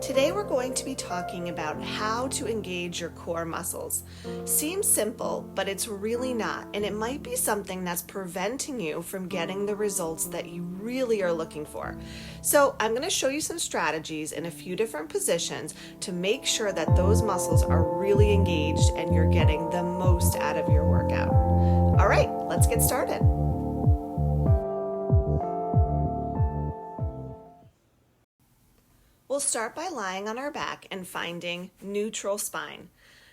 Today we're going to be talking about how to engage your core muscles. Seems simple, but it's really not, and it might be something that's preventing you from getting the results that you really are looking for. So I'm going to show you some strategies in a few different positions to make sure that those muscles are really engaged and you're getting the most out of your workout. All right, let's get started. We'll start by lying on our back and finding neutral spine.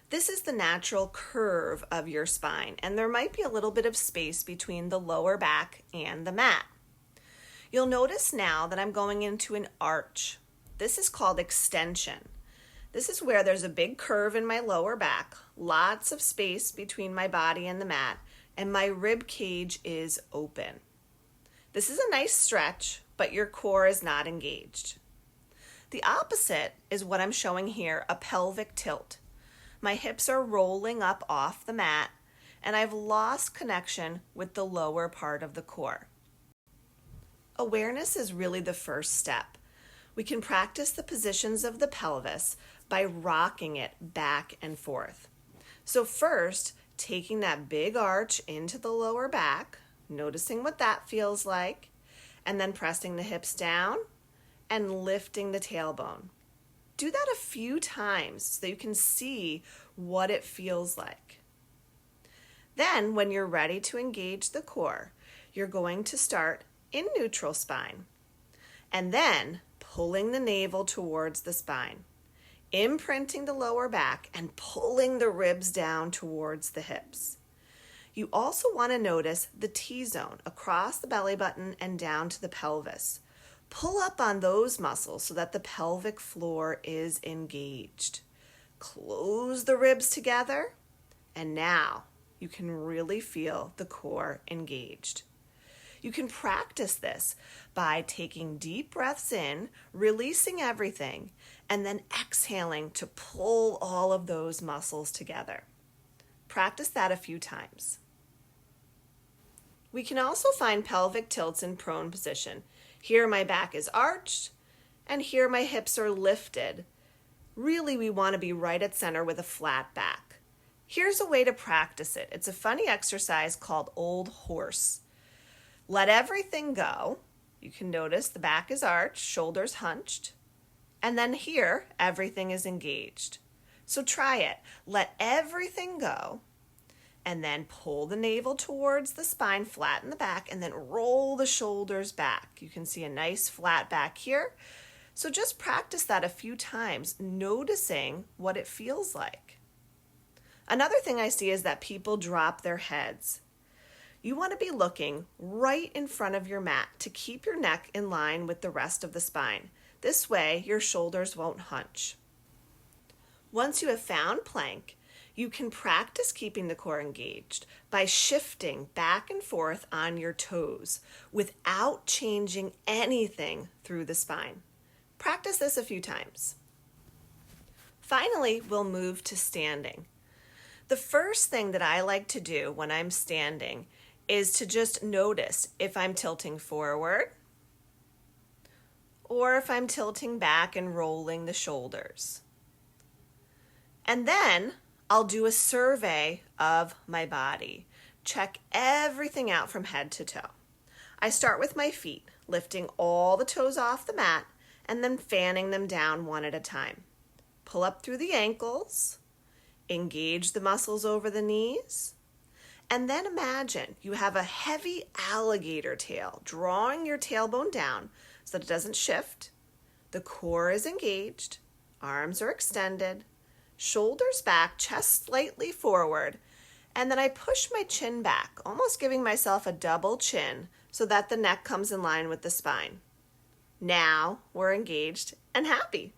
This is the natural curve of your spine, and there might be a little bit of space between the lower back and the mat. You'll notice now that I'm going into an arch. This is called extension. This is where there's a big curve in my lower back, lots of space between my body and the mat, and my rib cage is open. This is a nice stretch, but your core is not engaged. The opposite is what I'm showing here, a pelvic tilt. My hips are rolling up off the mat, and I've lost connection with the lower part of the core. Awareness is really the first step. We can practice the positions of the pelvis by rocking it back and forth. So first, taking that big arch into the lower back, noticing what that feels like, and then pressing the hips down and lifting the tailbone. Do that a few times so that you can see what it feels like. Then, when you're ready to engage the core, you're going to start in neutral spine and then pulling the navel towards the spine, imprinting the lower back and pulling the ribs down towards the hips. You also want to notice the T-zone across the belly button and down to the pelvis. Pull up on those muscles so that the pelvic floor is engaged. Close the ribs together, and now you can really feel the core engaged. You can practice this by taking deep breaths in, releasing everything, and then exhaling to pull all of those muscles together. Practice that a few times. We can also find pelvic tilts in prone position. Here my back is arched, and here my hips are lifted. Really, we want to be right at center with a flat back. Here's a way to practice it. It's a funny exercise called Old Horse. Let everything go. You can notice the back is arched, shoulders hunched, and then here, everything is engaged. So try it. Let everything go. And then pull the navel towards the spine, flatten the back, and then roll the shoulders back. You can see a nice flat back here. So just practice that a few times, noticing what it feels like. Another thing I see is that people drop their heads. You want to be looking right in front of your mat to keep your neck in line with the rest of the spine. This way, your shoulders won't hunch. Once you have found plank, you can practice keeping the core engaged by shifting back and forth on your toes without changing anything through the spine. Practice this a few times. Finally, we'll move to standing. The first thing that I like to do when I'm standing is to just notice if I'm tilting forward or if I'm tilting back and rolling the shoulders. And then I'll do a survey of my body. Check everything out from head to toe. I start with my feet, lifting all the toes off the mat and then fanning them down one at a time. Pull up through the ankles, engage the muscles over the knees, and then imagine you have a heavy alligator tail, drawing your tailbone down so that it doesn't shift. The core is engaged, arms are extended, shoulders back, chest slightly forward, and then I push my chin back, almost giving myself a double chin so that the neck comes in line with the spine. Now we're engaged and happy.